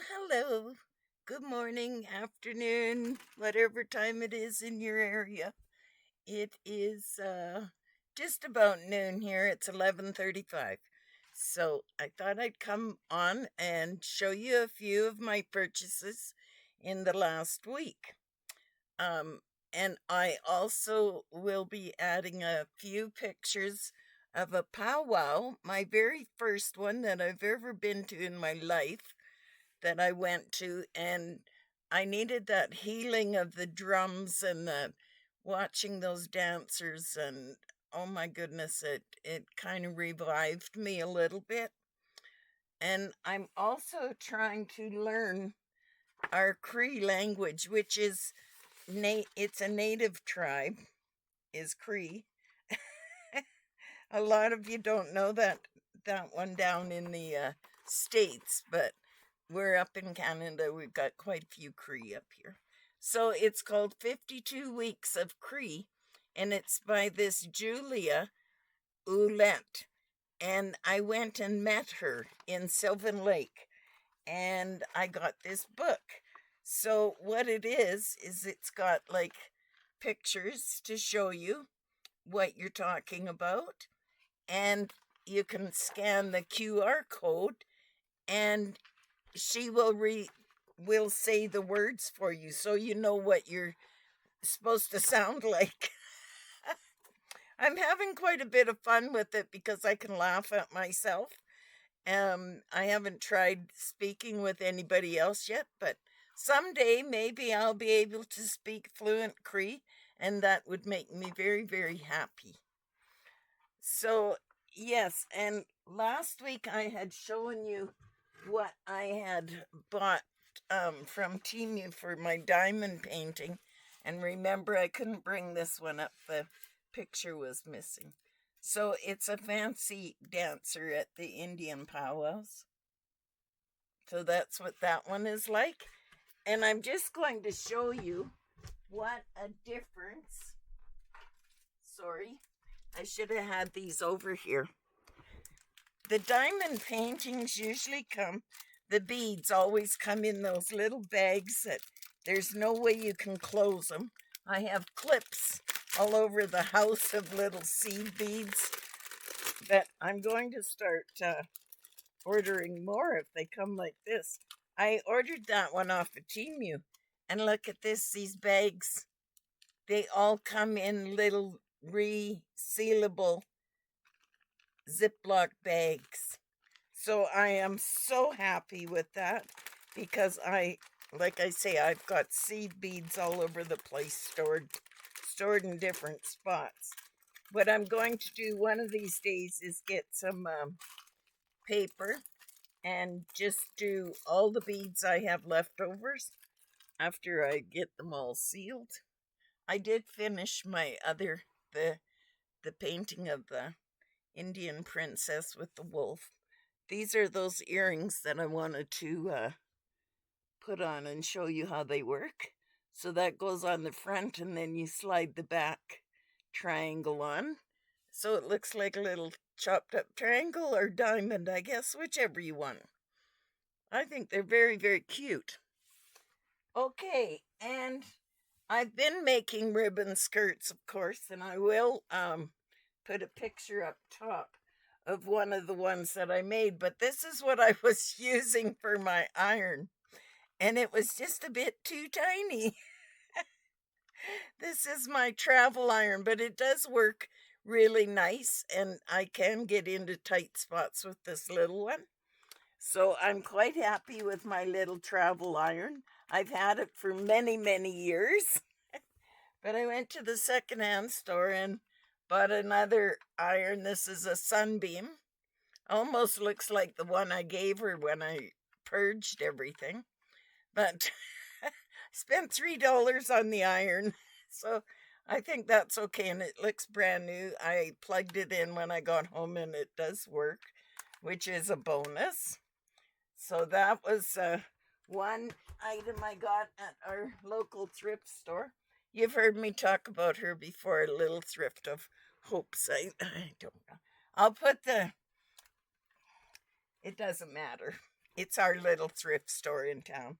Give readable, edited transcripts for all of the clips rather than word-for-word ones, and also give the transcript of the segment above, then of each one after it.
Hello. Good morning, afternoon, whatever time it is in your area. It is just about noon here. It's 11:35. So, I thought I'd come on and show you a few of my purchases in the last week. Um and I also will be adding a few pictures of a powwow, my very first one that I've ever been to in my life that I went to, and I needed that healing of the drums and the watching those dancers, and oh my goodness, it kind of revived me a little bit. And I'm also trying to learn our Cree language, which is it's a native tribe, is Cree. A lot of you don't know that one down in the states, but we're up in Canada. We've got quite a few Cree up here. So it's called 52 Weeks of Cree, and it's by this Julia Ouellette. And I went and met her in Sylvan Lake, and I got this book. So what it is it's got like pictures to show you what you're talking about, and you can scan the QR code, and she will say the words for you so you know what you're supposed to sound like. I'm having quite a bit of fun with it because I can laugh at myself. I haven't tried speaking with anybody else yet, but someday maybe I'll be able to speak fluent Cree, and that would make me very, very happy. So, yes, and last week I had shown you what I had bought from Timu for my diamond painting. And remember, I couldn't bring this one up, the picture was missing. So, it's a fancy dancer at the Indian powwows. So, that's what that one is like. And I'm just going to show you what a difference. Sorry, I should have had these over here. The diamond paintings usually the beads always come in those little bags that there's no way you can close them. I have clips all over the house of little seed beads that I'm going to start ordering more if they come like this. I ordered that one off of Temu, and look at this, these bags. They all come in little resealable Ziploc bags. So I am so happy with that because like I say, I've got seed beads all over the place stored in different spots. What I'm going to do one of these days is get some paper and just do all the beads I have leftovers after I get them all sealed. I did finish the painting of the Indian princess with the wolf. These are those earrings that I wanted to put on and show you how they work. So that goes on the front, and then you slide the back triangle on. So it looks like a little chopped up triangle or diamond, I guess, whichever you want. I think they're very, very cute. Okay, and I've been making ribbon skirts, of course, and I will put a picture up top of one of the ones that I made, but this is what I was using for my iron, and it was just a bit too tiny. This is my travel iron, but it does work really nice, and I can get into tight spots with this little one. So I'm quite happy with my little travel iron. I've had it for many, many years, but I went to the secondhand store and bought another iron. This is a Sunbeam. Almost looks like the one I gave her when I purged everything. But I spent $3 on the iron. So I think that's okay. And it looks brand new. I plugged it in when I got home and it does work, which is a bonus. So that was one item I got at our local thrift store. You've heard me talk about her before, a little thrift of hopes. I don't know. I'll put it doesn't matter. It's our little thrift store in town.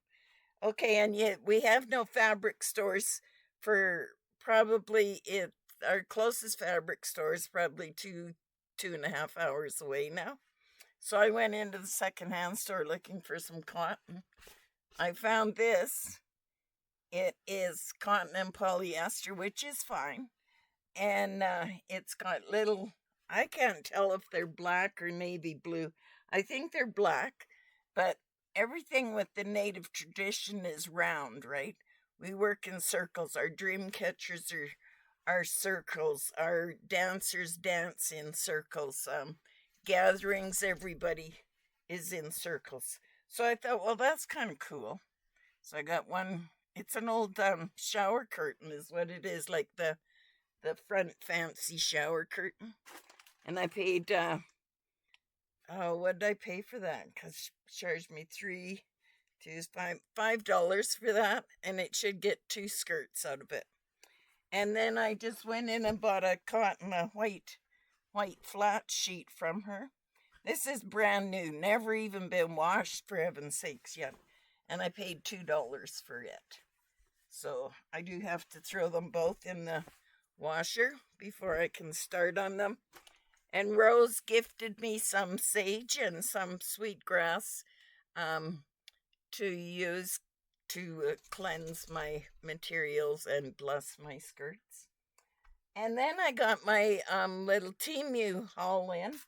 Okay, and yet we have no fabric stores for probably it. Our closest fabric store is probably 2.5 hours away now. So I went into the secondhand store looking for some cotton. I found this. It is cotton and polyester, which is fine. And it's got little, I can't tell if they're black or navy blue. I think they're black, but everything with the native tradition is round, right? We work in circles. Our dream catchers are circles. Our dancers dance in circles. Gatherings, everybody is in circles. So I thought, well, that's kind of cool. So I got one. It's an old shower curtain, is what it is, like the front fancy shower curtain. And I paid, oh, what did I pay for that? Because she charged me $5 for that, and it should get 2 skirts out of it. And then I just went in and bought a white flat sheet from her. This is brand new, never even been washed, for heaven's sakes, yet. And I paid $2 for it. So I do have to throw them both in the washer before I can start on them. And Rose gifted me some sage and some sweetgrass to use to cleanse my materials and bless my skirts. And then I got my little Temu haul in.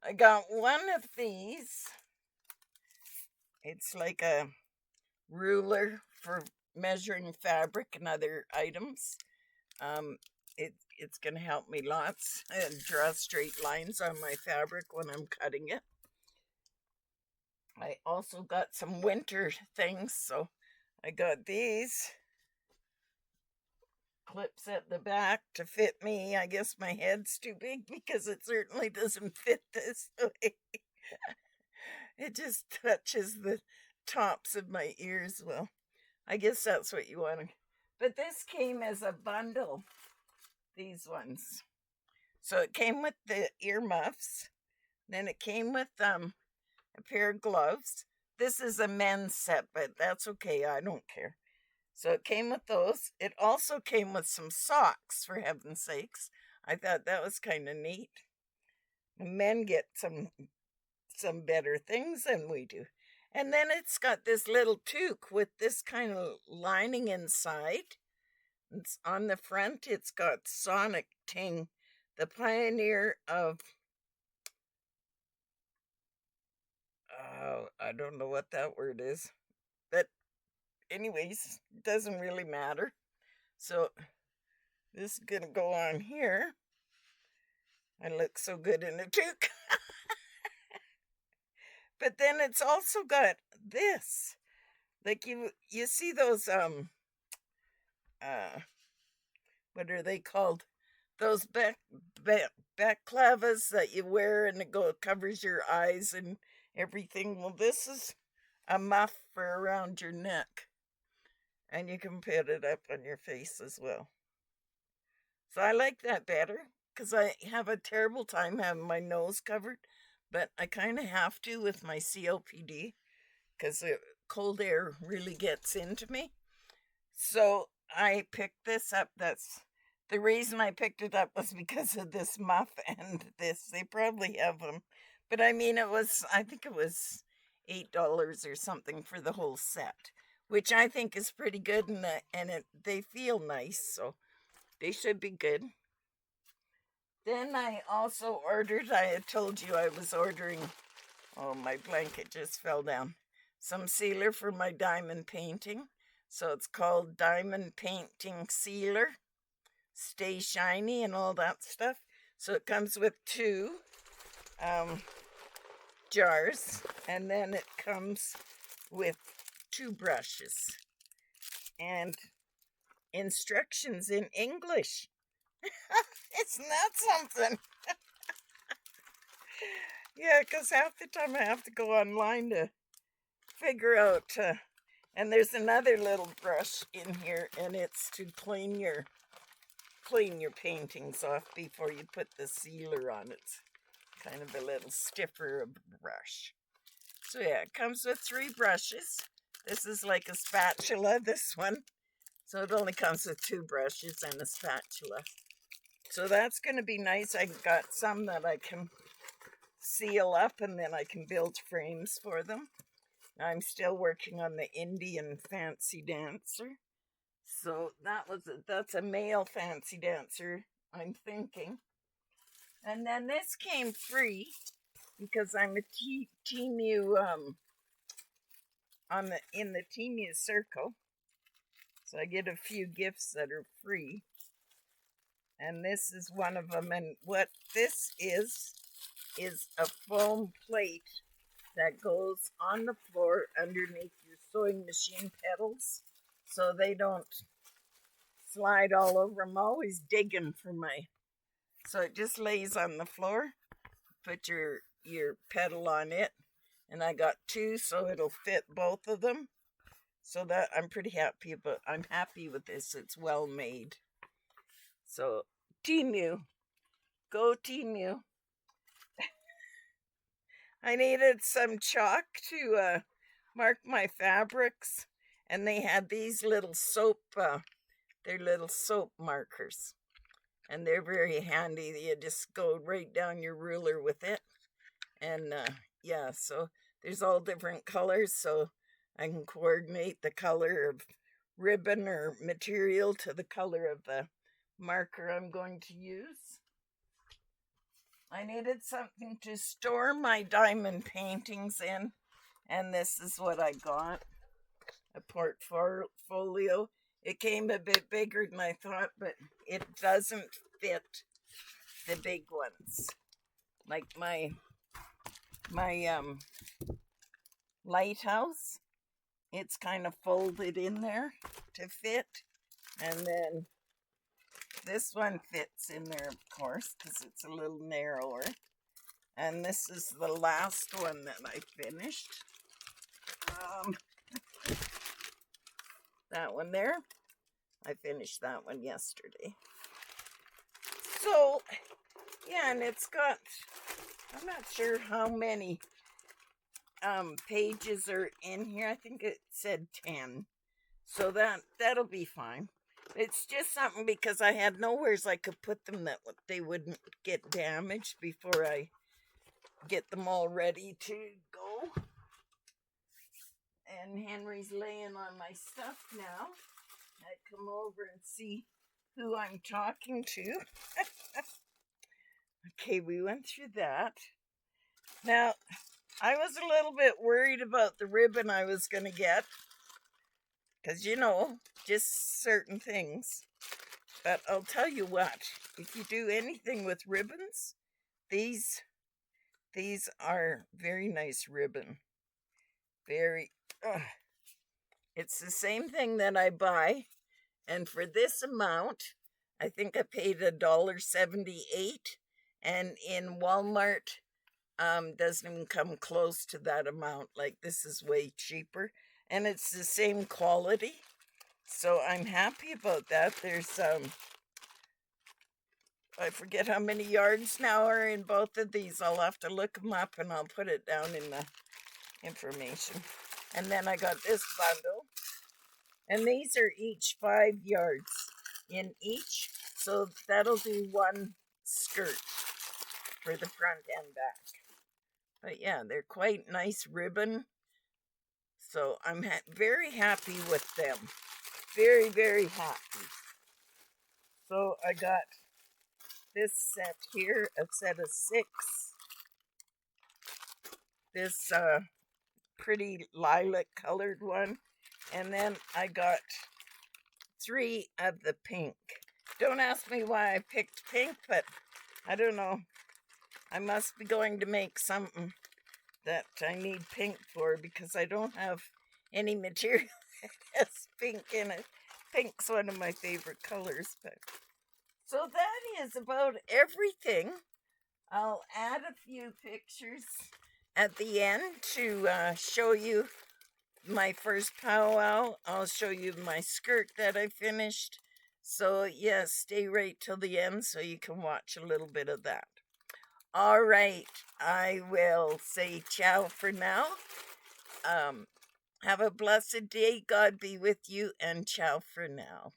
I got one of these. It's like a ruler for measuring fabric and other items. It's going to help me lots and draw straight lines on my fabric when I'm cutting it. I also got some winter things, so I got these clips at the back to fit me. I guess my head's too big because it certainly doesn't fit this way. It just touches the tops of my ears. Well, I guess that's what you want to. But this came as a bundle, these ones. So it came with the earmuffs. Then it came with a pair of gloves. This is a men's set, but that's okay. I don't care. So it came with those. It also came with some socks, for heaven's sakes. I thought that was kind of neat. Men get some better things than we do. And then it's got this little toque with this kind of lining inside. It's on the front. It's got Sonic Ting, the pioneer of, I don't know what that word is. But anyways, it doesn't really matter. So this is going to go on here. I look so good in a toque. But then it's also got this. Like you see those what are they called? Those backlavas that you wear and it covers your eyes and everything. Well, this is a muff for around your neck. And you can put it up on your face as well. So I like that better because I have a terrible time having my nose covered. But I kind of have to with my COPD because the cold air really gets into me. So I picked this up. That's the reason I picked it up was because of this muff and this. They probably have them. But I mean, I think it was $8 or something for the whole set, which I think is pretty good. And they feel nice, so they should be good. Then I also ordered, I had told you I was ordering, oh, my blanket just fell down, some sealer for my diamond painting. So it's called Diamond Painting Sealer. Stay shiny and all that stuff. So it comes with 2 jars. And then it comes with 2 brushes. And instructions in English. Isn't that something? Yeah, because half the time I have to go online to figure out. And there's another little brush in here, and it's to clean your paintings off before you put the sealer on. It's kind of a little stiffer brush. So yeah, it comes with 3 brushes. This is like a spatula, this one. So it only comes with 2 brushes and a spatula. So that's going to be nice. I got some that I can seal up and then I can build frames for them. I'm still working on the Indian fancy dancer. So that's a male fancy dancer, I'm thinking. And then this came free because I'm a Temu in the Temu circle. So I get a few gifts that are free. And this is one of them. And what this is a foam plate that goes on the floor underneath your sewing machine pedals so they don't slide all over. I'm always digging for my... So it just lays on the floor. Put your pedal on it. And I got 2 so it'll fit both of them. So that I'm pretty happy, but I'm happy with this. It's well made. So Temu. Go Temu. I needed some chalk to mark my fabrics, and they had these little soap, they're little soap markers, and they're very handy. You just go right down your ruler with it, and yeah, so there's all different colors, so I can coordinate the color of ribbon or material to the color of the marker I'm going to use. I needed something to store my diamond paintings in, and this is what I got, a portfolio. It came a bit bigger than I thought, but it doesn't fit the big ones. Like my lighthouse, it's kind of folded in there to fit, and then this one fits in there, of course, because it's a little narrower. And this is the last one that I finished. That one there. I finished that one yesterday. So, yeah, and it's got, I'm not sure how many pages are in here. I think it said 10. So that'll be fine. It's just something because I had nowheres I could put them that they wouldn't get damaged before I get them all ready to go. And Henry's laying on my stuff now. I come over and see who I'm talking to. Okay, we went through that. Now, I was a little bit worried about the ribbon I was going to get. Because, you know, just certain things. But I'll tell you what, if you do anything with ribbons, these are very nice ribbon. Very, it's the same thing that I buy. And for this amount, I think I paid $1.78. And in Walmart, doesn't even come close to that amount. Like, this is way cheaper. And it's the same quality. So I'm happy about that. There's, I forget how many yards now are in both of these. I'll have to look them up and I'll put it down in the information. And then I got this bundle. And these are each 5 yards in each. So that'll do one skirt for the front and back. But yeah, they're quite nice ribbon. So I'm very happy with them. Very, very happy. So I got this set here, a set of 6. This pretty lilac colored one. And then I got 3 of the pink. Don't ask me why I picked pink, but I don't know. I must be going to make something that I need pink for because I don't have any material that has pink in it. Pink's one of my favorite colors. But so that is about everything. I'll add a few pictures at the end to show you my first powwow. I'll show you my skirt that I finished. So yes, stay right till the end so you can watch a little bit of that. All right. I will say ciao for now. Um, have a blessed day. God be with you, and ciao for now.